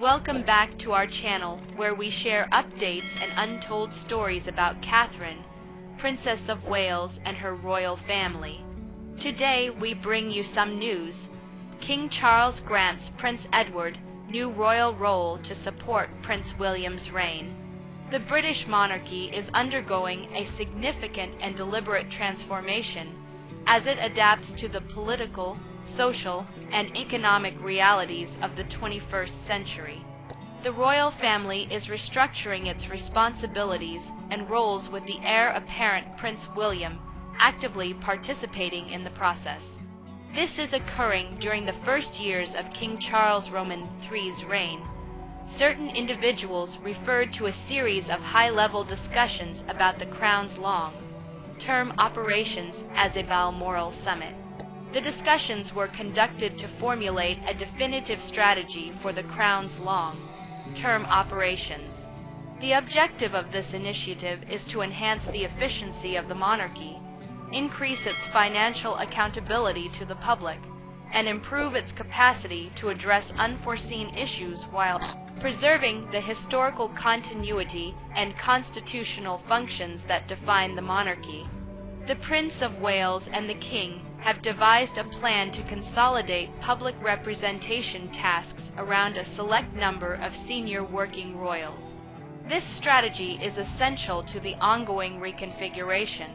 Welcome back to our channel, where we share updates and untold stories about Catherine, Princess of Wales, and her royal family. Today we bring you some news. King Charles grants Prince Edward new royal role to support Prince William's reign. The British monarchy is undergoing a significant and deliberate transformation as it adapts to the political, social, and economic realities of the 21st century. The royal family is restructuring its responsibilities and roles, with the heir apparent Prince William actively participating in the process. This is occurring during the first years of King Charles Roman III's reign. Certain individuals referred to a series of high-level discussions about the Crown's long-term operations as a Balmoral summit. The discussions were conducted to formulate a definitive strategy for the Crown's long-term operations. The objective of this initiative is to enhance the efficiency of the monarchy, increase its financial accountability to the public, and improve its capacity to address unforeseen issues while preserving the historical continuity and constitutional functions that define the monarchy. The Prince of Wales and the King have devised a plan to consolidate public representation tasks around a select number of senior working royals. This strategy is essential to the ongoing reconfiguration.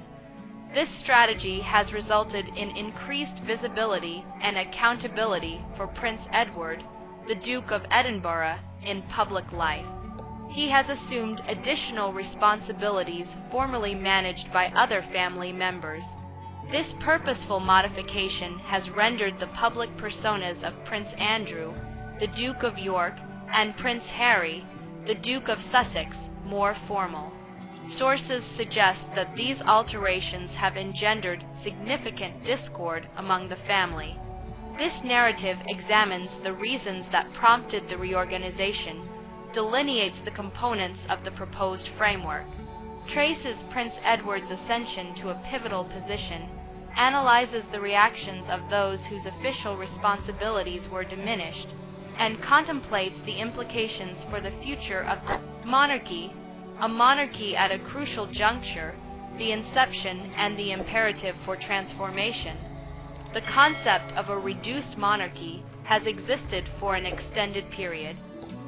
This strategy has resulted in increased visibility and accountability for Prince Edward, the Duke of Edinburgh, in public life. He has assumed additional responsibilities formerly managed by other family members. This purposeful modification has rendered the public personas of Prince Andrew, the Duke of York, and Prince Harry, the Duke of Sussex, more formal. Sources suggest that these alterations have engendered significant discord among the family. This narrative examines the reasons that prompted the reorganization, delineates the components of the proposed framework, traces Prince Edward's ascension to a pivotal position, analyzes the reactions of those whose official responsibilities were diminished, and contemplates the implications for the future of the monarchy, a monarchy at a crucial juncture, the inception and the imperative for transformation. The concept of a reduced monarchy has existed for an extended period.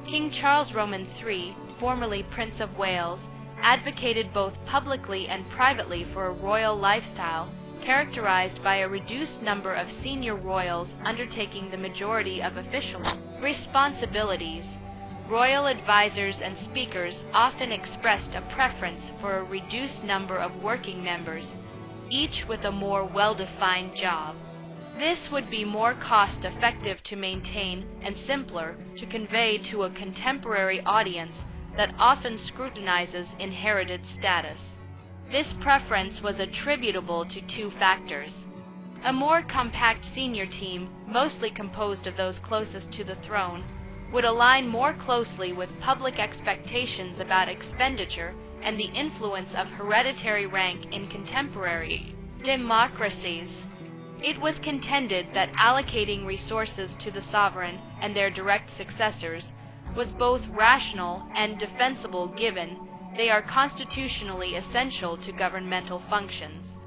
King Charles Roman III, formerly Prince of Wales, advocated both publicly and privately for a royal lifestyle characterized by a reduced number of senior royals undertaking the majority of official responsibilities. Royal advisors and speakers often expressed a preference for a reduced number of working members, each with a more well-defined job. This would be more cost-effective to maintain and simpler to convey to a contemporary audience that often scrutinizes inherited status. This preference was attributable to two factors. A more compact senior team, mostly composed of those closest to the throne, would align more closely with public expectations about expenditure and the influence of hereditary rank in contemporary democracies. It was contended that allocating resources to the sovereign and their direct successors was both rational and defensible, given they are constitutionally essential to governmental functions.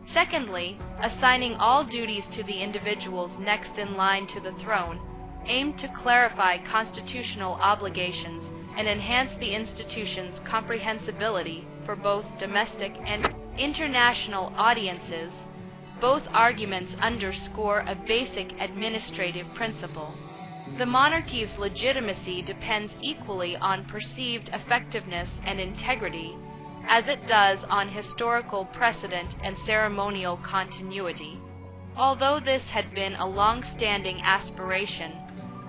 Secondly, assigning all duties to the individuals next in line to the throne aimed to clarify constitutional obligations and enhance the institution's comprehensibility for both domestic and international audiences. Both arguments underscore a basic administrative principle. The monarchy's legitimacy depends equally on perceived effectiveness and integrity, as it does on historical precedent and ceremonial continuity. Although this had been a long-standing aspiration,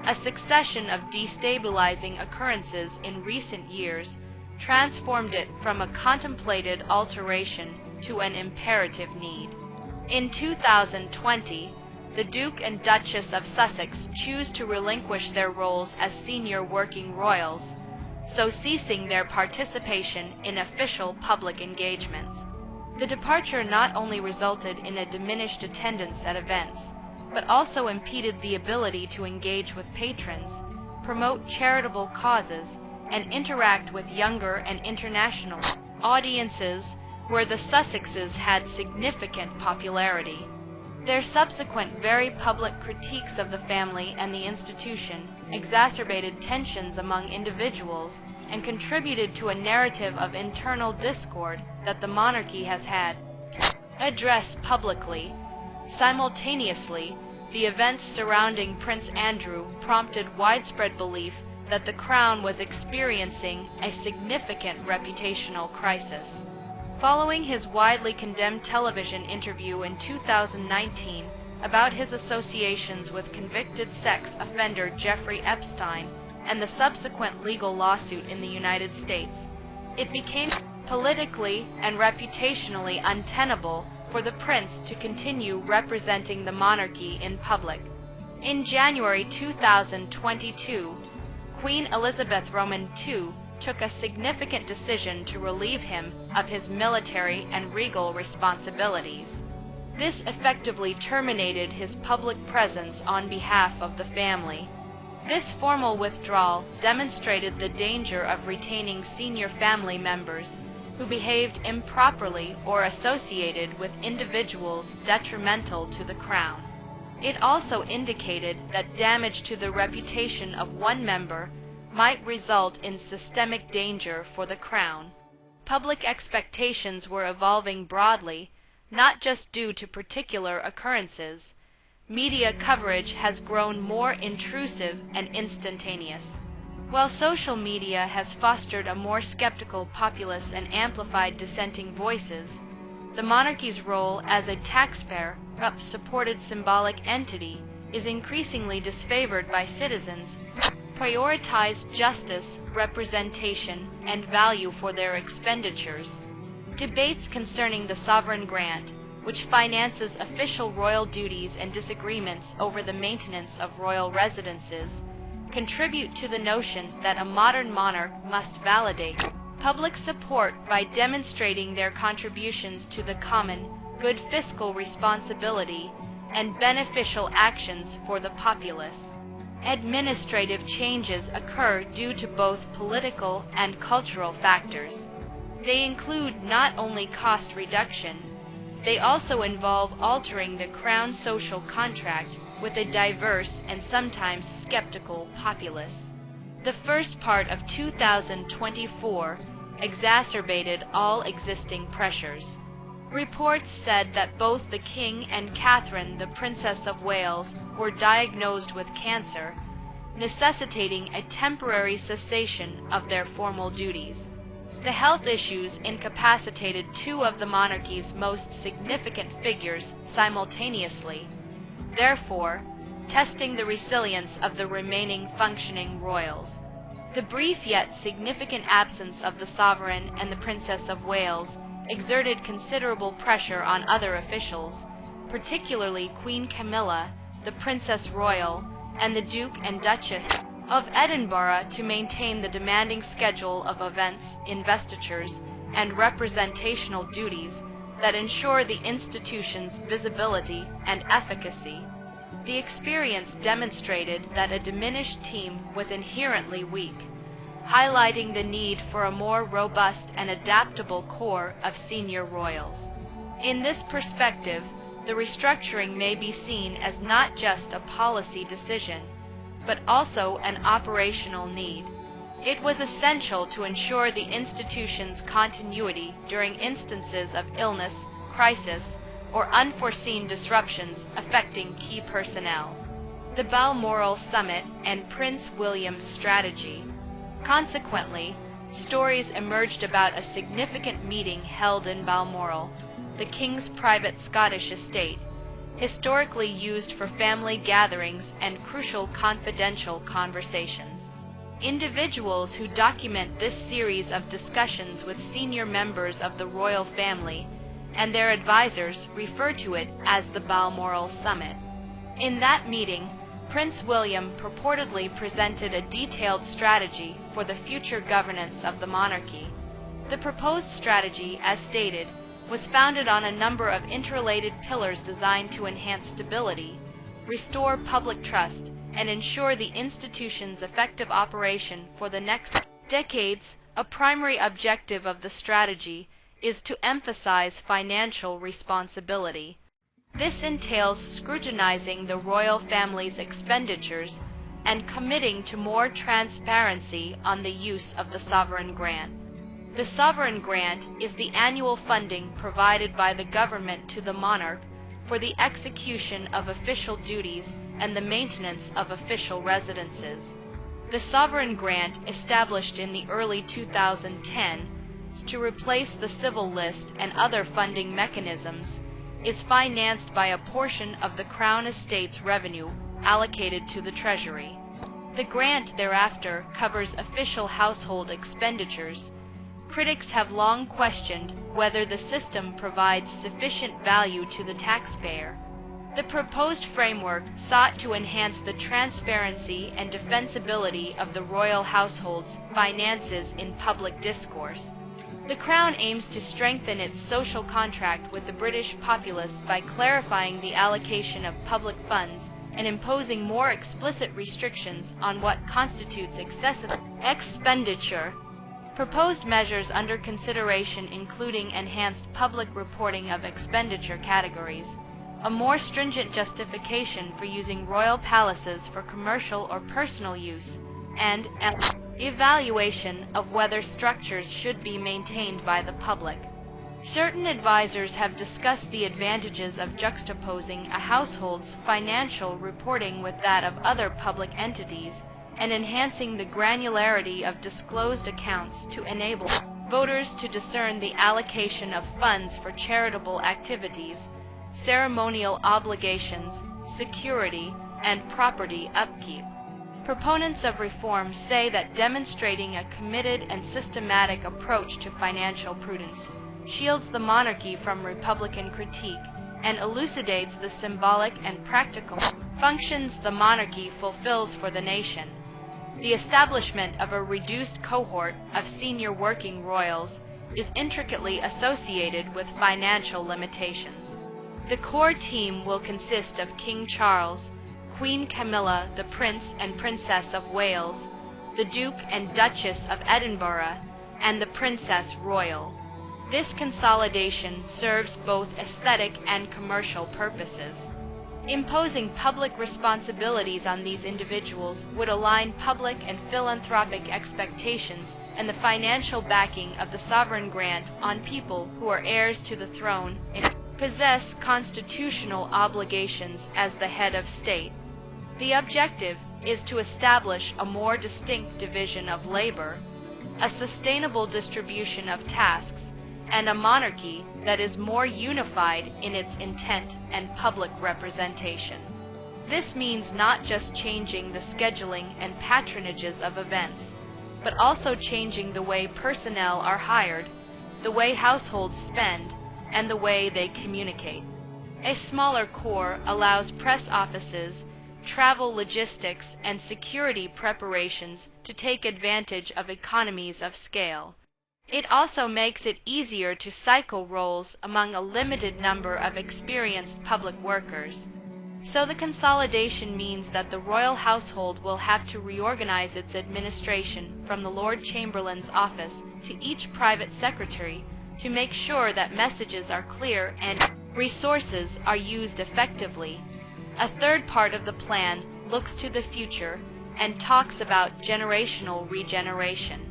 a succession of destabilizing occurrences in recent years transformed it from a contemplated alteration to an imperative need. In 2020, the Duke and Duchess of Sussex choose to relinquish their roles as senior working royals, so ceasing their participation in official public engagements. The departure not only resulted in a diminished attendance at events, but also impeded the ability to engage with patrons, promote charitable causes, and interact with younger and international audiences where the Sussexes had significant popularity. Their subsequent very public critiques of the family and the institution exacerbated tensions among individuals and contributed to a narrative of internal discord that the monarchy has had to address publicly. Simultaneously, the events surrounding Prince Andrew prompted widespread belief that the crown was experiencing a significant reputational crisis. Following his widely condemned television interview in 2019 about his associations with convicted sex offender Jeffrey Epstein and the subsequent legal lawsuit in the United States, it became politically and reputationally untenable for the prince to continue representing the monarchy in public. In January 2022, Queen Elizabeth Roman II took a significant decision to relieve him of his military and regal responsibilities. This effectively terminated his public presence on behalf of the family. This formal withdrawal demonstrated the danger of retaining senior family members who behaved improperly or associated with individuals detrimental to the crown. It also indicated that damage to the reputation of one member might result in systemic danger for the crown. Public expectations were evolving broadly, not just due to particular occurrences. Media coverage has grown more intrusive and instantaneous. While social media has fostered a more skeptical populace and amplified dissenting voices, the monarchy's role as a taxpayer-supported symbolic entity is increasingly disfavored by citizens who prioritize justice, representation, and value for their expenditures. Debates concerning the sovereign grant, which finances official royal duties, and disagreements over the maintenance of royal residences, contribute to the notion that a modern monarch must validate public support by demonstrating their contributions to the common good, fiscal responsibility, and beneficial actions for the populace. Administrative changes occur due to both political and cultural factors. They include not only cost reduction, they also involve altering the crown's social contract with a diverse and sometimes skeptical populace. The first part of 2024 exacerbated all existing pressures. Reports said that both the King and Catherine, the Princess of Wales, were diagnosed with cancer, necessitating a temporary cessation of their formal duties. The health issues incapacitated two of the monarchy's most significant figures simultaneously, therefore testing the resilience of the remaining functioning royals. The brief yet significant absence of the sovereign and the Princess of Wales exerted considerable pressure on other officials, particularly Queen Camilla, the Princess Royal, and the Duke and Duchess of Edinburgh, to maintain the demanding schedule of events, investitures, and representational duties that ensure the institution's visibility and efficacy. The experience demonstrated that a diminished team was inherently weak, highlighting the need for a more robust and adaptable core of senior royals. In this perspective, the restructuring may be seen as not just a policy decision, but also an operational need. It was essential to ensure the institution's continuity during instances of illness, crisis, or unforeseen disruptions affecting key personnel. The Balmoral Summit and Prince William's strategy. Consequently, stories emerged about a significant meeting held in Balmoral, the King's private Scottish estate, historically used for family gatherings and crucial confidential conversations. Individuals who document this series of discussions with senior members of the royal family and their advisors refer to it as the Balmoral Summit. In that meeting, Prince William purportedly presented a detailed strategy for the future governance of the monarchy. The proposed strategy, as stated, was founded on a number of interrelated pillars designed to enhance stability, restore public trust, and ensure the institution's effective operation for the next decades. A primary objective of the strategy is to emphasize financial responsibility. This entails scrutinizing the royal family's expenditures and committing to more transparency on the use of the sovereign grant. The sovereign grant is the annual funding provided by the government to the monarch for the execution of official duties and the maintenance of official residences. The sovereign grant, established in the early 2010s to replace the civil list and other funding mechanisms, is financed by a portion of the Crown Estate's revenue allocated to the Treasury. The grant thereafter covers official household expenditures. Critics have long questioned whether the system provides sufficient value to the taxpayer. The proposed framework sought to enhance the transparency and defensibility of the royal household's finances in public discourse. The Crown aims to strengthen its social contract with the British populace by clarifying the allocation of public funds and imposing more explicit restrictions on what constitutes excessive expenditure. Proposed measures under consideration including enhanced public reporting of expenditure categories, a more stringent justification for using royal palaces for commercial or personal use, and an evaluation of whether structures should be maintained by the public. Certain advisors have discussed the advantages of juxtaposing a household's financial reporting with that of other public entities and enhancing the granularity of disclosed accounts to enable voters to discern the allocation of funds for charitable activities, ceremonial obligations, security, and property upkeep. Proponents of reform say that demonstrating a committed and systematic approach to financial prudence shields the monarchy from Republican critique and elucidates the symbolic and practical functions the monarchy fulfills for the nation. The establishment of a reduced cohort of senior working royals is intricately associated with financial limitations. The core team will consist of King Charles, Queen Camilla, the Prince and Princess of Wales, the Duke and Duchess of Edinburgh, and the Princess Royal. This consolidation serves both aesthetic and commercial purposes. Imposing public responsibilities on these individuals would align public and philanthropic expectations and the financial backing of the sovereign grant on people who are heirs to the throne and possess constitutional obligations as the head of state. The objective is to establish a more distinct division of labor, a sustainable distribution of tasks, and a monarchy that is more unified in its intent and public representation. This means not just changing the scheduling and patronages of events, but also changing the way personnel are hired, the way households spend, and the way they communicate. A smaller corps allows press offices, travel logistics, and security preparations to take advantage of economies of scale. It also makes it easier to cycle roles among a limited number of experienced public workers. So the consolidation means that the royal household will have to reorganize its administration from the Lord Chamberlain's office to each private secretary to make sure that messages are clear and resources are used effectively. A third part of the plan looks to the future and talks about generational regeneration.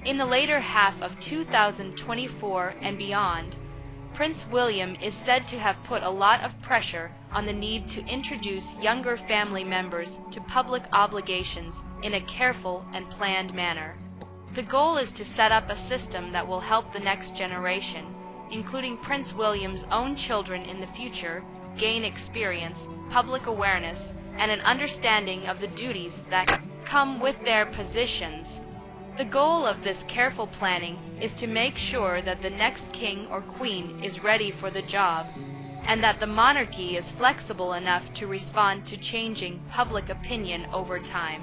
In the later half of 2024 and beyond, Prince William is said to have put a lot of pressure on the need to introduce younger family members to public obligations in a careful and planned manner. The goal is to set up a system that will help the next generation, including Prince William's own children in the future, gain experience, public awareness, and an understanding of the duties that come with their positions. The goal of this careful planning is to make sure that the next king or queen is ready for the job, and that the monarchy is flexible enough to respond to changing public opinion over time.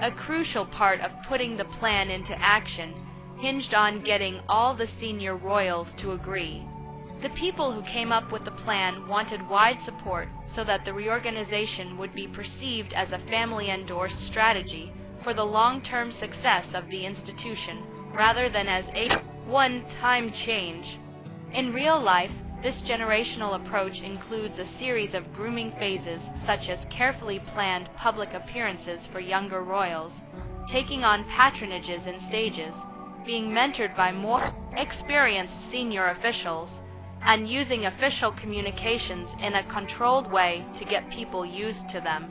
A crucial part of putting the plan into action hinged on getting all the senior royals to agree. The people who came up with the plan wanted wide support so that the reorganization would be perceived as a family-endorsed strategy for the long-term success of the institution, rather than as a one-time change. In real life, this generational approach includes a series of grooming phases, such as carefully planned public appearances for younger royals, taking on patronages in stages, being mentored by more experienced senior officials, and using official communications in a controlled way to get people used to them.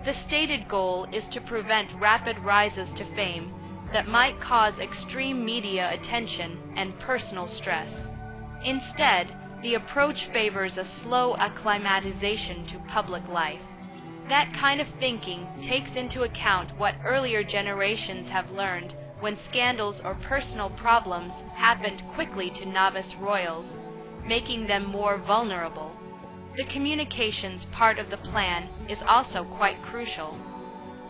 The stated goal is to prevent rapid rises to fame that might cause extreme media attention and personal stress. Instead, the approach favors a slow acclimatization to public life. That kind of thinking takes into account what earlier generations have learned when scandals or personal problems happened quickly to novice royals, making them more vulnerable. The communications part of the plan is also quite crucial.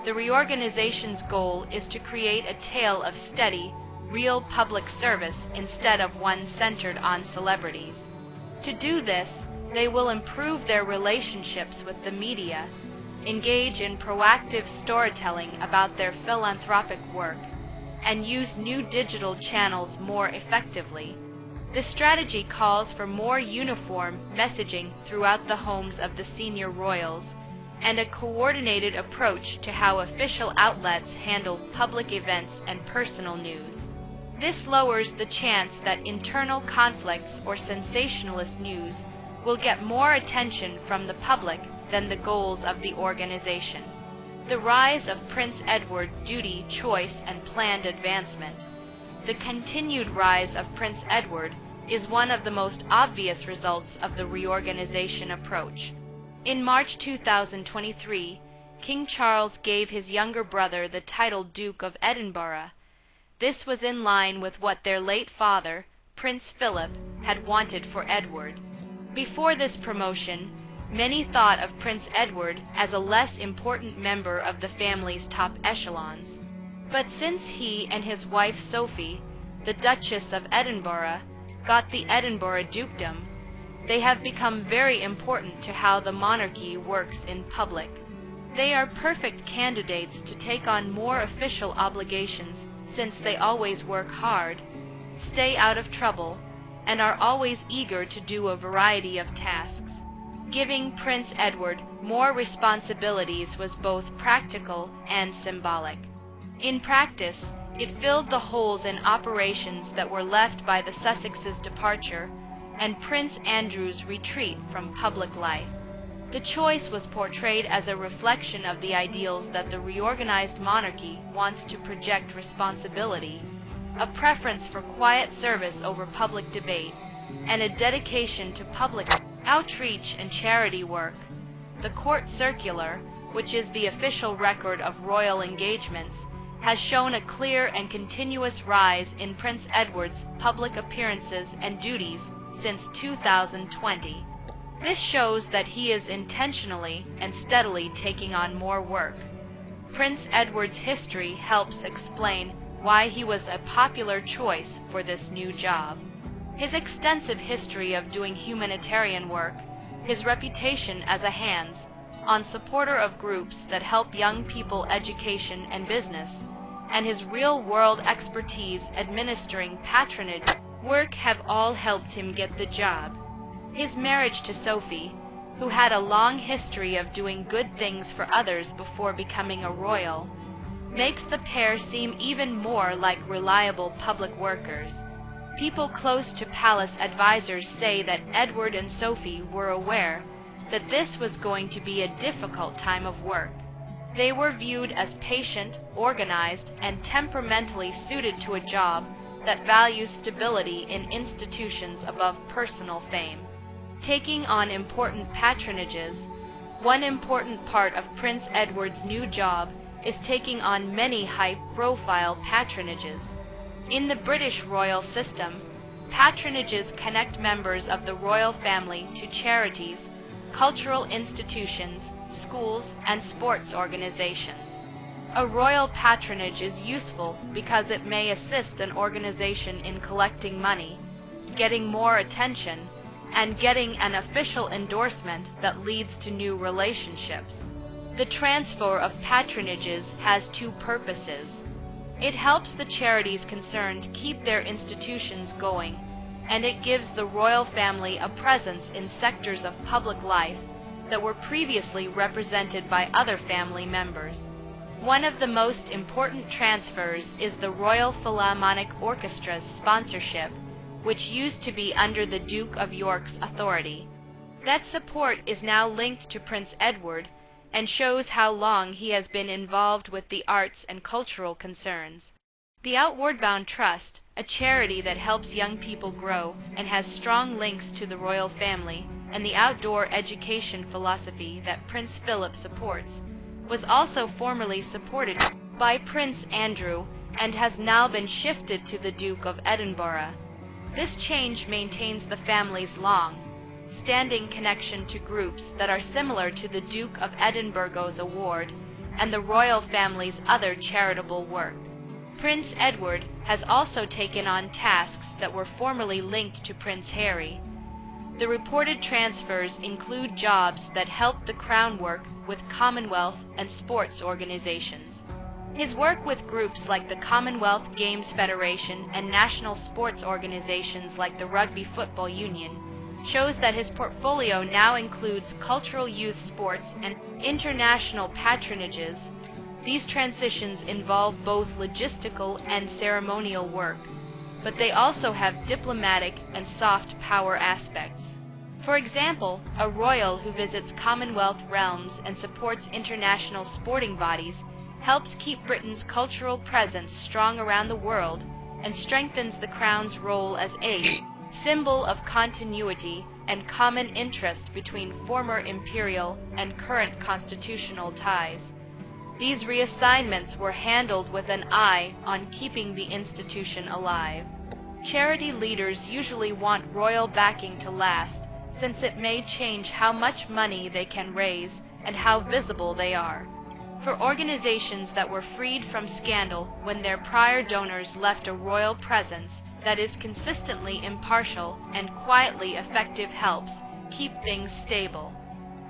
The reorganization's goal is to create a tale of steady, real public service instead of one centered on celebrities. To do this, they will improve their relationships with the media, engage in proactive storytelling about their philanthropic work, and use new digital channels more effectively. This strategy calls for more uniform messaging throughout the homes of the senior royals, and a coordinated approach to how official outlets handle public events and personal news. This lowers the chance that internal conflicts or sensationalist news will get more attention from the public than the goals of the organization. The rise of Prince Edward, duty, choice, and planned advancement. The continued rise of Prince Edward is one of the most obvious results of the reorganization approach. In March 2023, King Charles gave his younger brother the title Duke of Edinburgh. This was in line with what their late father, Prince Philip, had wanted for Edward. Before this promotion, many thought of Prince Edward as a less important member of the family's top echelons. But since he and his wife Sophie, the Duchess of Edinburgh, got the Edinburgh Dukedom, they have become very important to how the monarchy works in public. They are perfect candidates to take on more official obligations since they always work hard, stay out of trouble, and are always eager to do a variety of tasks. Giving Prince Edward more responsibilities was both practical and symbolic. In practice, it filled the holes in operations that were left by the Sussexes' departure and Prince Andrew's retreat from public life. The choice was portrayed as a reflection of the ideals that the reorganized monarchy wants to project: responsibility, a preference for quiet service over public debate, and a dedication to public outreach and charity work. The court circular, which is the official record of royal engagements, has shown a clear and continuous rise in Prince Edward's public appearances and duties since 2020. This shows that he is intentionally and steadily taking on more work. Prince Edward's history helps explain why he was a popular choice for this new job. His extensive history of doing humanitarian work, his reputation as a hands-on supporter of groups that help young people education and business, and his real-world expertise administering patronage work have all helped him get the job. His marriage to Sophie, who had a long history of doing good things for others before becoming a royal, makes the pair seem even more like reliable public workers. People close to palace advisors say that Edward and Sophie were aware that this was going to be a difficult time of work. They were viewed as patient, organized, and temperamentally suited to a job that values stability in institutions above personal fame. Taking on important patronages, one important part of Prince Edward's new job is taking on many high-profile patronages. In the British royal system, patronages connect members of the royal family to charities, cultural institutions, schools, and sports organizations. A royal patronage is useful because it may assist an organization in collecting money, getting more attention, and getting an official endorsement that leads to new relationships. The transfer of patronages has two purposes. It helps the charities concerned keep their institutions going, and it gives the royal family a presence in sectors of public life that were previously represented by other family members. One of the most important transfers is the Royal Philharmonic Orchestra's sponsorship, which used to be under the Duke of York's authority. That support is now linked to Prince Edward and shows how long he has been involved with the arts and cultural concerns. The Outward Bound Trust, a charity that helps young people grow and has strong links to the royal family and the outdoor education philosophy that Prince Philip supports, was also formerly supported by Prince Andrew and has now been shifted to the Duke of Edinburgh. This change maintains the family's long-standing connection to groups that are similar to the Duke of Edinburgh's award and the royal family's other charitable work. Prince Edward has also taken on tasks that were formerly linked to Prince Harry. The reported transfers include jobs that help the Crown work with Commonwealth and sports organizations. His work with groups like the Commonwealth Games Federation and national sports organizations like the Rugby Football Union shows that his portfolio now includes cultural youth sports and international patronages. These transitions involve both logistical and ceremonial work, but they also have diplomatic and soft power aspects. For example, a royal who visits Commonwealth realms and supports international sporting bodies helps keep Britain's cultural presence strong around the world and strengthens the Crown's role as a symbol of continuity and common interest between former imperial and current constitutional ties. These reassignments were handled with an eye on keeping the institution alive. Charity leaders usually want royal backing to last, since it may change how much money they can raise and how visible they are. For organizations that were freed from scandal when their prior donors left a royal presence that is consistently impartial and quietly effective helps keep things stable.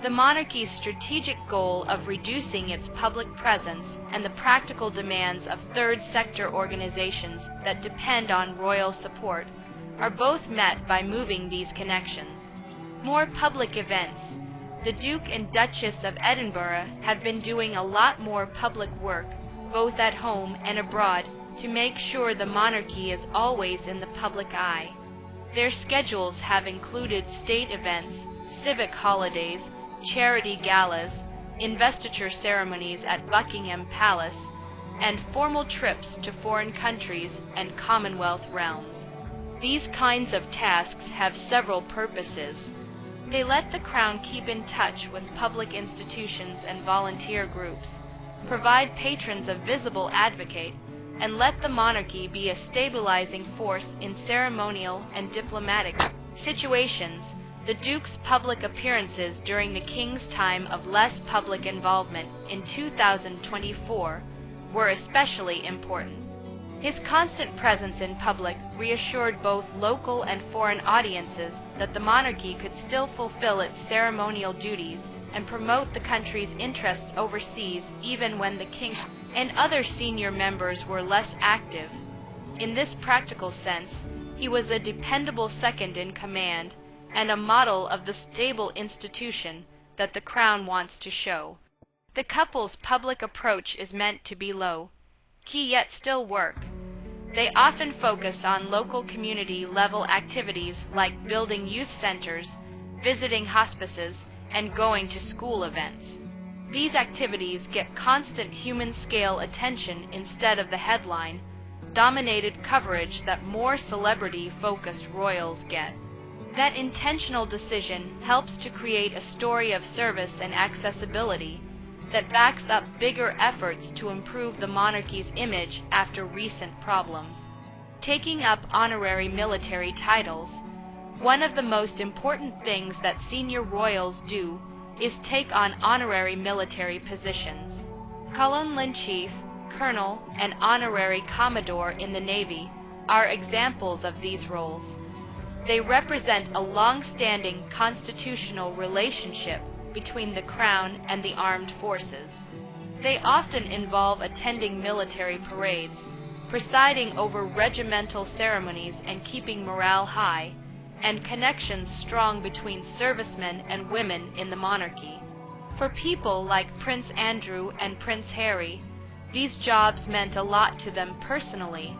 The monarchy's strategic goal of reducing its public presence and the practical demands of third sector organizations that depend on royal support are both met by moving these connections. More public events. The Duke and Duchess of Edinburgh have been doing a lot more public work, both at home and abroad, to make sure the monarchy is always in the public eye. Their schedules have included state events, civic holidays, charity galas, investiture ceremonies at Buckingham Palace, and formal trips to foreign countries and Commonwealth realms. These kinds of tasks have several purposes. They let the Crown keep in touch with public institutions and volunteer groups, provide patrons a visible advocate, and let the monarchy be a stabilizing force in ceremonial and diplomatic situations. The Duke's public appearances during the King's time of less public involvement in 2024 were especially important. His constant presence in public reassured both local and foreign audiences that the monarchy could still fulfill its ceremonial duties and promote the country's interests overseas even when the King and other senior members were less active. In this practical sense, he was a dependable second in command and a model of the stable institution that the Crown wants to show. The couple's public approach is meant to be low-key yet still work. They often focus on local community-level activities like building youth centers, visiting hospices, and going to school events. These activities get constant human-scale attention instead of the headline-dominated coverage that more celebrity-focused royals get. That intentional decision helps to create a story of service and accessibility that backs up bigger efforts to improve the monarchy's image after recent problems. Taking up honorary military titles. One of the most important things that senior royals do is take on honorary military positions. Colonel-in-Chief, Colonel, and Honorary Commodore in the Navy are examples of these roles. They represent a long-standing constitutional relationship between the crown and the armed forces. They often involve attending military parades, presiding over regimental ceremonies and keeping morale high, and connections strong between servicemen and women in the monarchy. For people like Prince Andrew and Prince Harry, these jobs meant a lot to them personally.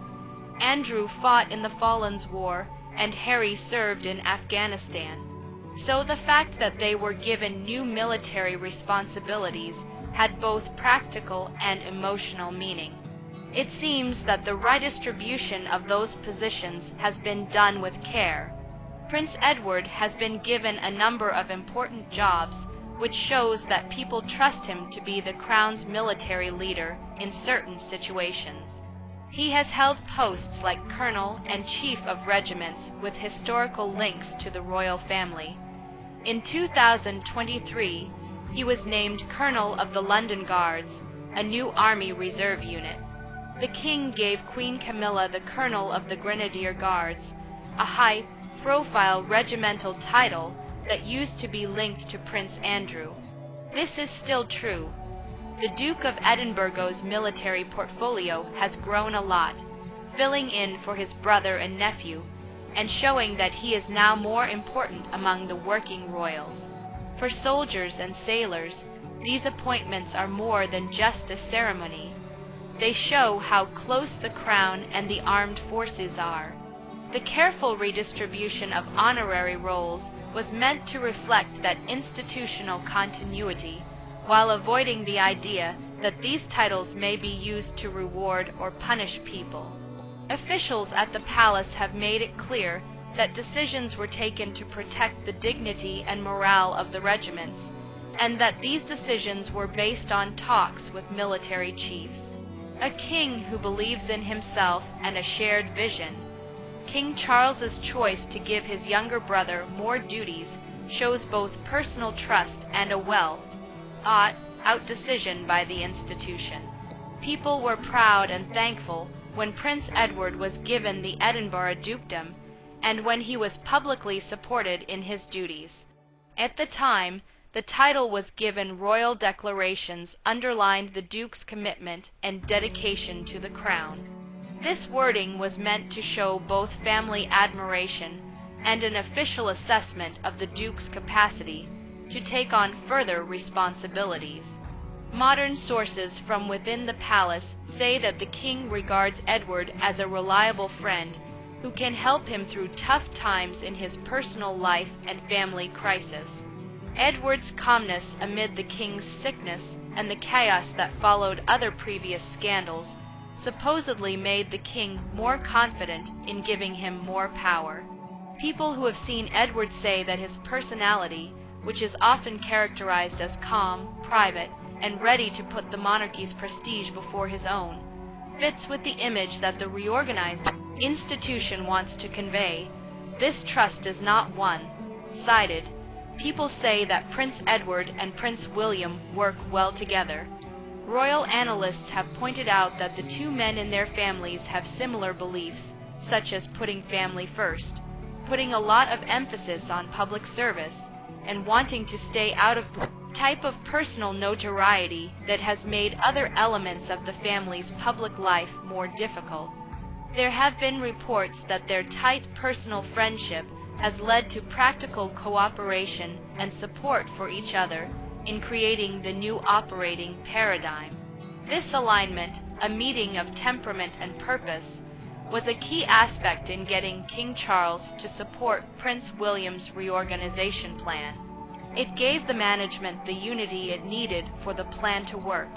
Andrew fought in the Falklands War, and Harry served in Afghanistan. So the fact that they were given new military responsibilities had both practical and emotional meaning. It seems that the redistribution of those positions has been done with care. Prince Edward has been given a number of important jobs, which shows that people trust him to be the crown's military leader in certain situations. He has held posts like colonel and chief of regiments with historical links to the royal family. In 2023, he was named Colonel of the London Guards, a new Army Reserve unit. The King gave Queen Camilla the Colonel of the Grenadier Guards, a high-profile regimental title that used to be linked to Prince Andrew. This is still true. The Duke of Edinburgh's military portfolio has grown a lot, filling in for his brother and nephew, and showing that he is now more important among the working royals. For soldiers and sailors, these appointments are more than just a ceremony. They show how close the crown and the armed forces are. The careful redistribution of honorary roles was meant to reflect that institutional continuity, while avoiding the idea that these titles may be used to reward or punish people. Officials at the palace have made it clear that decisions were taken to protect the dignity and morale of the regiments, and that these decisions were based on talks with military chiefs. A king who believes in himself and a shared vision. King Charles's choice to give his younger brother more duties shows both personal trust and a well-thought-out decision by the institution. People were proud and thankful when Prince Edward was given the Edinburgh dukedom, and when he was publicly supported in his duties. At the time, the title was given. Royal declarations underlined the Duke's commitment and dedication to the crown. This wording was meant to show both family admiration and an official assessment of the Duke's capacity to take on further responsibilities. Modern sources from within the palace say that the king regards Edward as a reliable friend who can help him through tough times in his personal life and family crisis. Edward's calmness amid the king's sickness and the chaos that followed other previous scandals supposedly made the king more confident in giving him more power. People who have seen Edward say that his personality, which is often characterized as calm, private, and ready to put the monarchy's prestige before his own, fits with the image that the reorganized institution wants to convey. This trust is not one-sided. People say that Prince Edward and Prince William work well together. Royal analysts have pointed out that the two men and their families have similar beliefs, such as putting family first, putting a lot of emphasis on public service, and wanting to stay out of the type of personal notoriety that has made other elements of the family's public life more difficult. There have been reports that their tight personal friendship has led to practical cooperation and support for each other in creating the new operating paradigm. This alignment, a meeting of temperament and purpose, was a key aspect in getting King Charles to support Prince William's reorganization plan. It gave the management the unity it needed for the plan to work.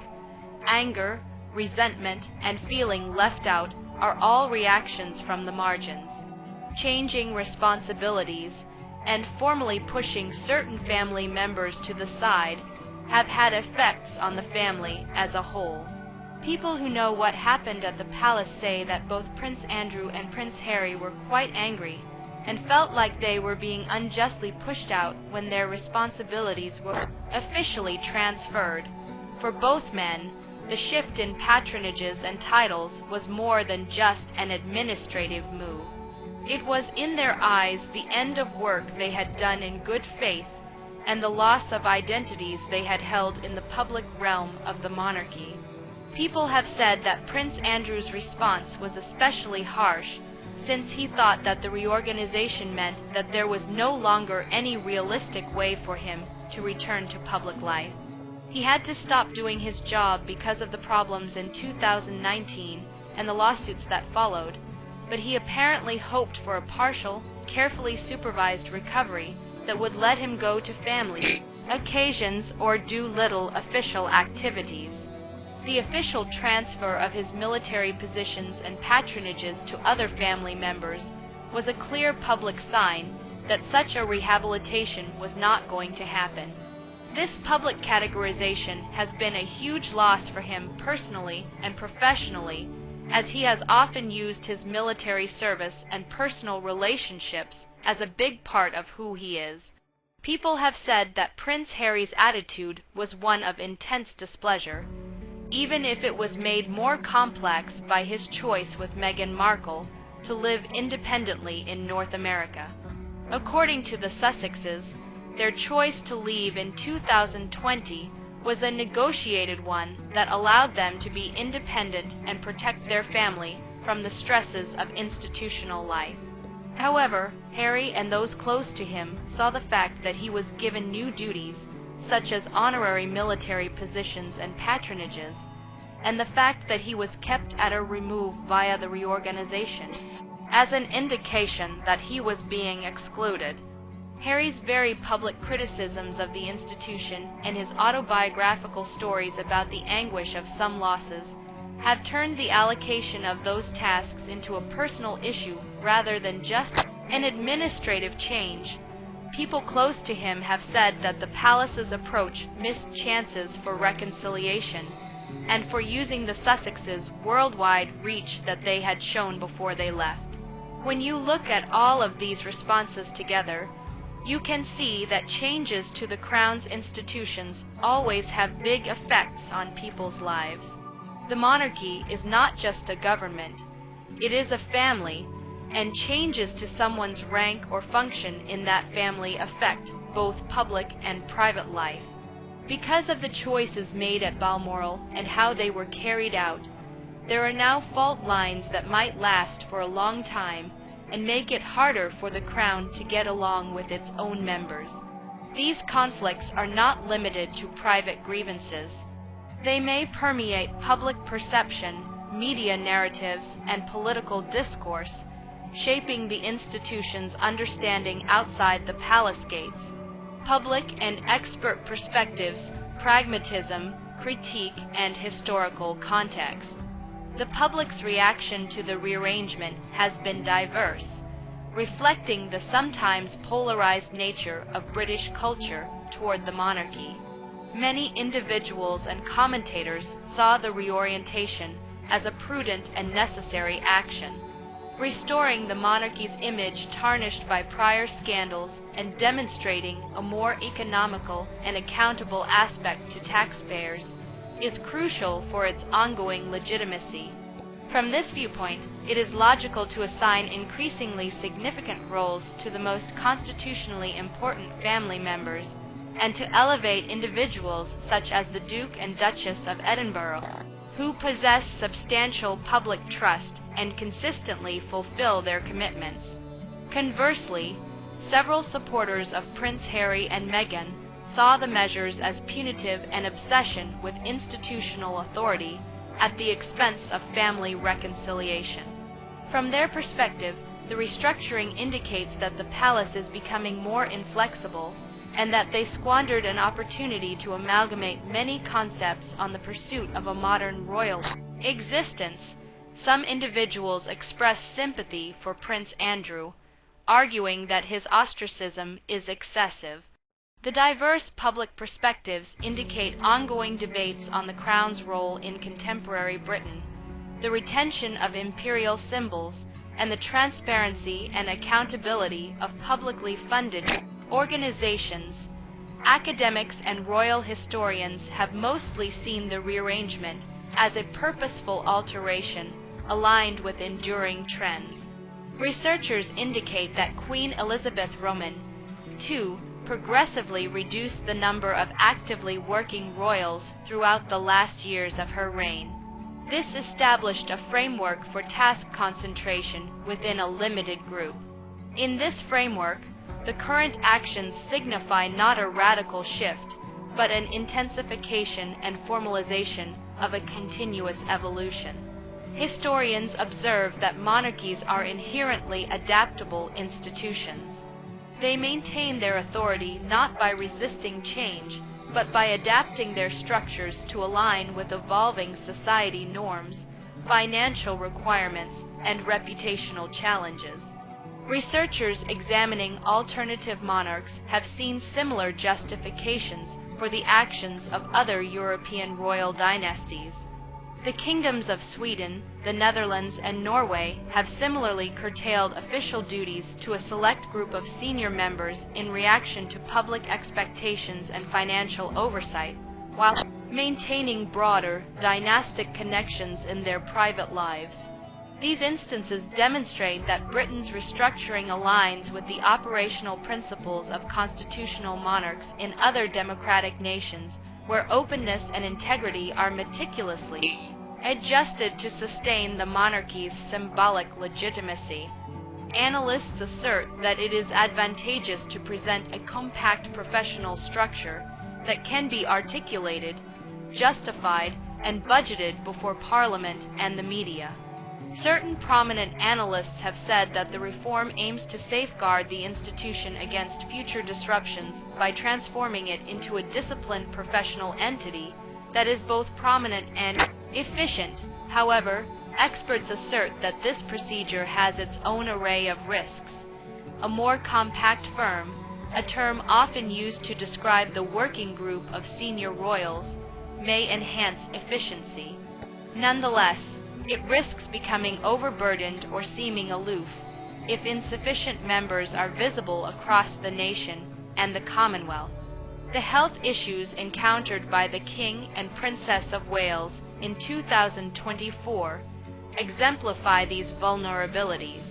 Anger, resentment, and feeling left out are all reactions from the margins. Changing responsibilities and formally pushing certain family members to the side have had effects on the family as a whole. People who know what happened at the palace say that both Prince Andrew and Prince Harry were quite angry and felt like they were being unjustly pushed out when their responsibilities were officially transferred. For both men, the shift in patronages and titles was more than just an administrative move. It was in their eyes the end of work they had done in good faith, and the loss of identities they had held in the public realm of the monarchy. People have said that Prince Andrew's response was especially harsh, since he thought that the reorganization meant that there was no longer any realistic way for him to return to public life. He had to stop doing his job because of the problems in 2019 and the lawsuits that followed, but he apparently hoped for a partial, carefully supervised recovery that would let him go to family occasions or do little official activities. The official transfer of his military positions and patronages to other family members was a clear public sign that such a rehabilitation was not going to happen. This public categorization has been a huge loss for him personally and professionally, as he has often used his military service and personal relationships as a big part of who he is. People have said that Prince Harry's attitude was one of intense displeasure, even if it was made more complex by his choice with Meghan Markle to live independently in North America. According to the Sussexes, their choice to leave in 2020 was a negotiated one that allowed them to be independent and protect their family from the stresses of institutional life. However, Harry and those close to him saw the fact that he was given new duties, such as honorary military positions and patronages, and the fact that he was kept at a remove via the reorganization, as an indication that he was being excluded. Harry's very public criticisms of the institution and his autobiographical stories about the anguish of some losses have turned the allocation of those tasks into a personal issue rather than just an administrative change. People close to him have said that the palace's approach missed chances for reconciliation and for using the Sussexes' worldwide reach that they had shown before they left. When you look at all of these responses together, you can see that changes to the Crown's institutions always have big effects on people's lives. The monarchy is not just a government, it is a family, and changes to someone's rank or function in that family affect both public and private life. Because of the choices made at Balmoral and how they were carried out, there are now fault lines that might last for a long time and make it harder for the Crown to get along with its own members. These conflicts are not limited to private grievances. They may permeate public perception, media narratives, and political discourse, shaping the institution's understanding outside the palace gates. Public and expert perspectives, pragmatism, critique, and historical context. The public's reaction to the rearrangement has been diverse, reflecting the sometimes polarized nature of British culture toward the monarchy. Many individuals and commentators saw the reorientation as a prudent and necessary action, restoring the monarchy's image tarnished by prior scandals and demonstrating a more economical and accountable aspect to taxpayers is crucial for its ongoing legitimacy. From this viewpoint, it is logical to assign increasingly significant roles to the most constitutionally important family members, and to elevate individuals such as the Duke and Duchess of Edinburgh, who possess substantial public trust and consistently fulfill their commitments. Conversely, several supporters of Prince Harry and Meghan saw the measures as punitive and obsession with institutional authority at the expense of family reconciliation. From their perspective, the restructuring indicates that the palace is becoming more inflexible and that they squandered an opportunity to amalgamate many concepts on the pursuit of a modern royal existence. Some individuals express sympathy for Prince Andrew, arguing that his ostracism is excessive. The diverse public perspectives indicate ongoing debates on the Crown's role in contemporary Britain, the retention of imperial symbols, and the transparency and accountability of publicly funded organizations. Academics and royal historians have mostly seen the rearrangement as a purposeful alteration aligned with enduring trends. Researchers indicate that Queen Elizabeth II progressively reduced the number of actively working royals throughout the last years of her reign. This established a framework for task concentration within a limited group. In this framework, the current actions signify not a radical shift, but an intensification and formalization of a continuous evolution. Historians observe that monarchies are inherently adaptable institutions. They maintain their authority not by resisting change, but by adapting their structures to align with evolving society norms, financial requirements, and reputational challenges. Researchers examining alternative monarchs have seen similar justifications for the actions of other European royal dynasties. The kingdoms of Sweden, the Netherlands, and Norway have similarly curtailed official duties to a select group of senior members in reaction to public expectations and financial oversight, while maintaining broader, dynastic connections in their private lives. These instances demonstrate that Britain's restructuring aligns with the operational principles of constitutional monarchs in other democratic nations, where openness and integrity are meticulously adjusted to sustain the monarchy's symbolic legitimacy. Analysts assert that it is advantageous to present a compact professional structure that can be articulated, justified, and budgeted before Parliament and the media. Certain prominent analysts have said that the reform aims to safeguard the institution against future disruptions by transforming it into a disciplined professional entity that is both prominent and efficient. However, experts assert that this procedure has its own array of risks. A more compact firm, a term often used to describe the working group of senior royals, may enhance efficiency. Nonetheless, it risks becoming overburdened or seeming aloof if insufficient members are visible across the nation and the Commonwealth. The health issues encountered by the King and Princess of Wales in 2024 exemplify these vulnerabilities.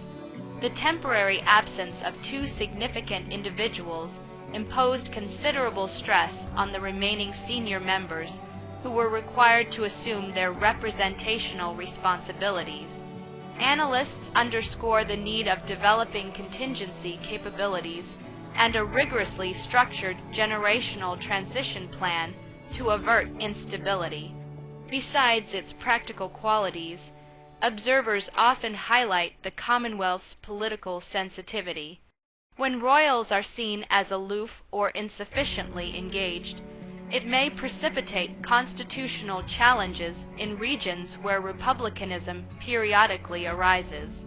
The temporary absence of two significant individuals imposed considerable stress on the remaining senior members, who were required to assume their representational responsibilities. Analysts underscore the need of developing contingency capabilities and a rigorously structured generational transition plan to avert instability. Besides its practical qualities, observers often highlight the Commonwealth's political sensitivity. When royals are seen as aloof or insufficiently engaged, it may precipitate constitutional challenges in regions where republicanism periodically arises.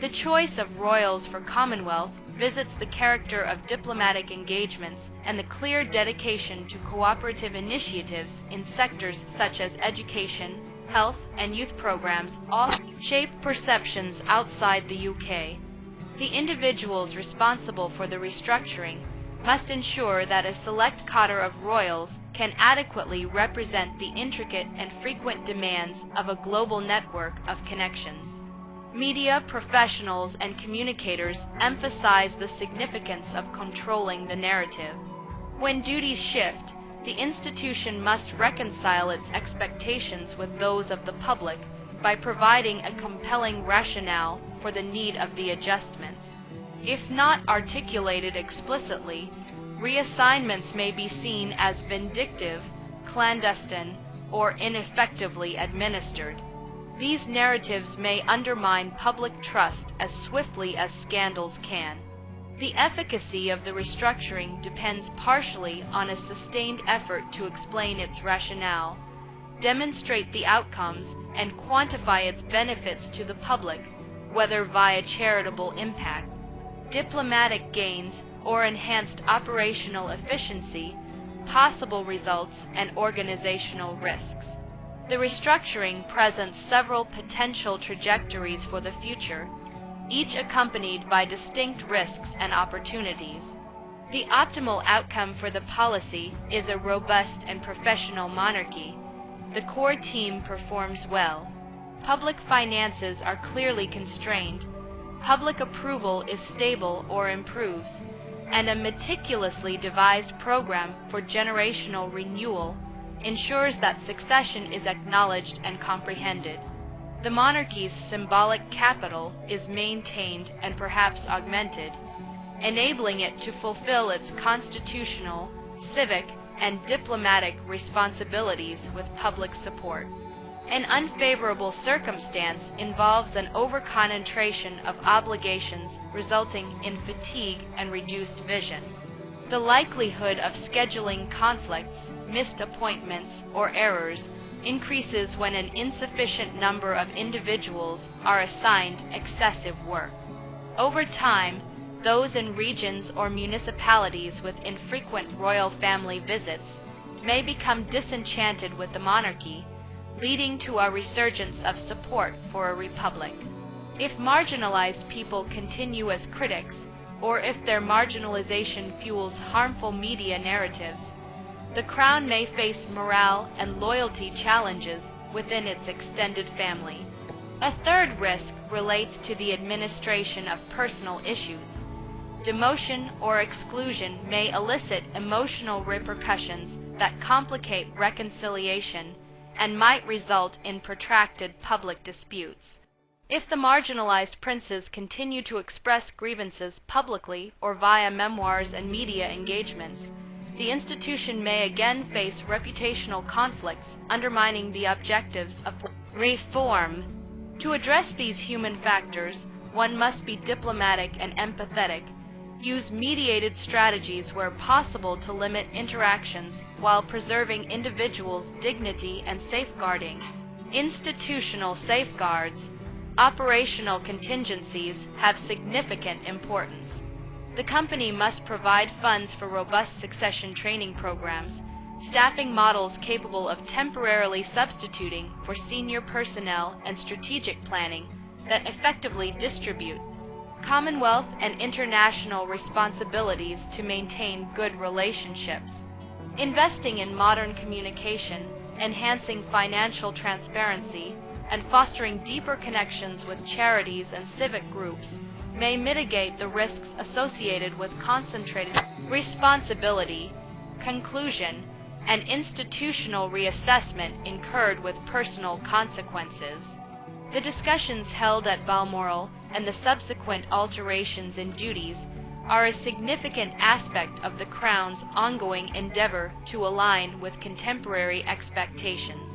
The choice of royals for Commonwealth visits the character of diplomatic engagements and the clear dedication to cooperative initiatives in sectors such as education, health, and youth programs all shape perceptions outside the UK. The individuals responsible for the restructuring must ensure that a select cadre of royals can adequately represent the intricate and frequent demands of a global network of connections. Media professionals and communicators emphasize the significance of controlling the narrative. When duties shift, the institution must reconcile its expectations with those of the public by providing a compelling rationale for the need of the adjustments. If not articulated explicitly, reassignments may be seen as vindictive, clandestine, or ineffectively administered. These narratives may undermine public trust as swiftly as scandals can. The efficacy of the restructuring depends partially on a sustained effort to explain its rationale, demonstrate the outcomes, and quantify its benefits to the public, whether via charitable impact, diplomatic gains, or enhanced operational efficiency, possible results, and organizational risks. The restructuring presents several potential trajectories for the future, each accompanied by distinct risks and opportunities. The optimal outcome for the policy is a robust and professional monarchy. The core team performs well. Public finances are clearly constrained. public approval is stable or improves, and a meticulously devised program for generational renewal ensures that succession is acknowledged and comprehended. The monarchy's symbolic capital is maintained and perhaps augmented, enabling it to fulfill its constitutional, civic, and diplomatic responsibilities with public support. An unfavorable circumstance involves an overconcentration of obligations resulting in fatigue and reduced vision. The likelihood of scheduling conflicts, missed appointments, or errors increases when an insufficient number of individuals are assigned excessive work. Over time, those in regions or municipalities with infrequent royal family visits may become disenchanted with the monarchy, leading to a resurgence of support for a republic. If marginalized people continue as critics, or if their marginalization fuels harmful media narratives, the crown may face morale and loyalty challenges within its extended family. A third risk relates to the administration of personal issues. Demotion or exclusion may elicit emotional repercussions that complicate reconciliation and might result in protracted public disputes. If the marginalized princes continue to express grievances publicly or via memoirs and media engagements, the institution may again face reputational conflicts, undermining the objectives of reform. To address these human factors, one must be diplomatic and empathetic, use mediated strategies where possible to limit interactions while preserving individuals' dignity and safeguarding institutional safeguards. Operational contingencies have significant importance. The company must provide funds for robust succession training programs, staffing models capable of temporarily substituting for senior personnel, and strategic planning that effectively distribute Commonwealth and international responsibilities to maintain good relationships. Investing in modern communication, enhancing financial transparency, and fostering deeper connections with charities and civic groups may mitigate the risks associated with concentrated responsibility, conclusion, and institutional reassessment incurred with personal consequences. The discussions held at Balmoral and the subsequent alterations in duties are a significant aspect of the Crown's ongoing endeavor to align with contemporary expectations.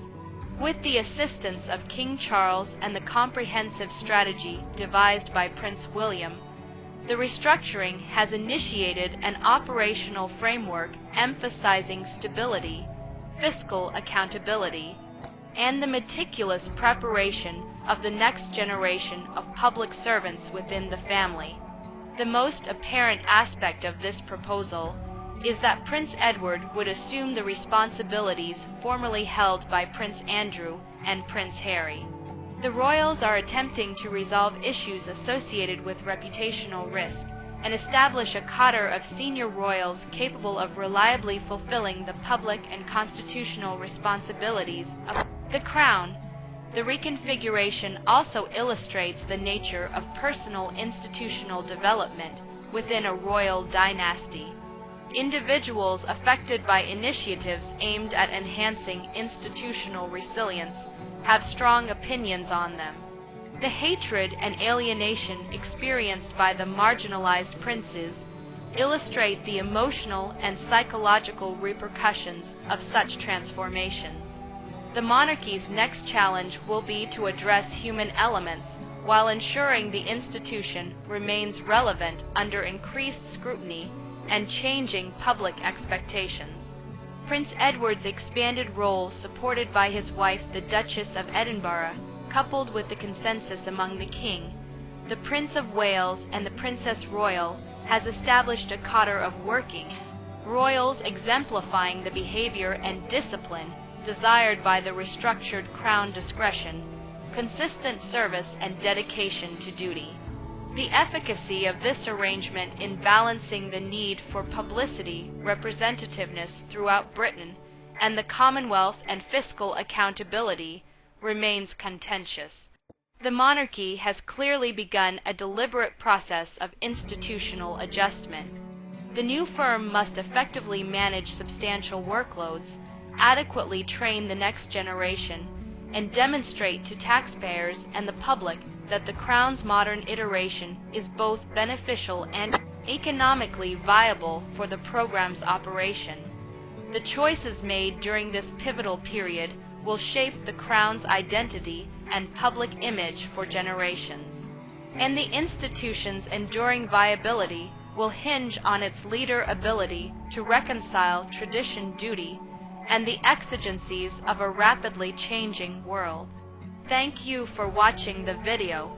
With the assistance of King Charles and the comprehensive strategy devised by Prince William, the restructuring has initiated an operational framework emphasizing stability, fiscal accountability, and the meticulous preparation of the next generation of public servants within the family. The most apparent aspect of this proposal is that Prince Edward would assume the responsibilities formerly held by Prince Andrew and Prince Harry. The royals are attempting to resolve issues associated with reputational risk and establish a cadre of senior royals capable of reliably fulfilling the public and constitutional responsibilities of the Crown. The reconfiguration also illustrates the nature of personal institutional development within a royal dynasty. Individuals affected by initiatives aimed at enhancing institutional resilience have strong opinions on them. The hatred and alienation experienced by the marginalized princes illustrate the emotional and psychological repercussions of such transformations. The monarchy's next challenge will be to address human elements while ensuring the institution remains relevant under increased scrutiny and changing public expectations. Prince Edward's expanded role, supported by his wife the Duchess of Edinburgh, coupled with the consensus among the King, the Prince of Wales, and the Princess Royal, has established a cadre of working royals exemplifying the behavior and discipline desired by the restructured Crown discretion, consistent service, and dedication to duty. The efficacy of this arrangement in balancing the need for publicity, representativeness throughout Britain, and the Commonwealth and fiscal accountability remains contentious. The monarchy has clearly begun a deliberate process of institutional adjustment. The new firm must effectively manage substantial workloads, adequately train the next generation, and demonstrate to taxpayers and the public that the Crown's modern iteration is both beneficial and economically viable for the program's operation. The choices made during this pivotal period will shape the Crown's identity and public image for generations, and the institution's enduring viability will hinge on its leader ability to reconcile tradition-duty and the exigencies of a rapidly changing world. Thank you for watching the video.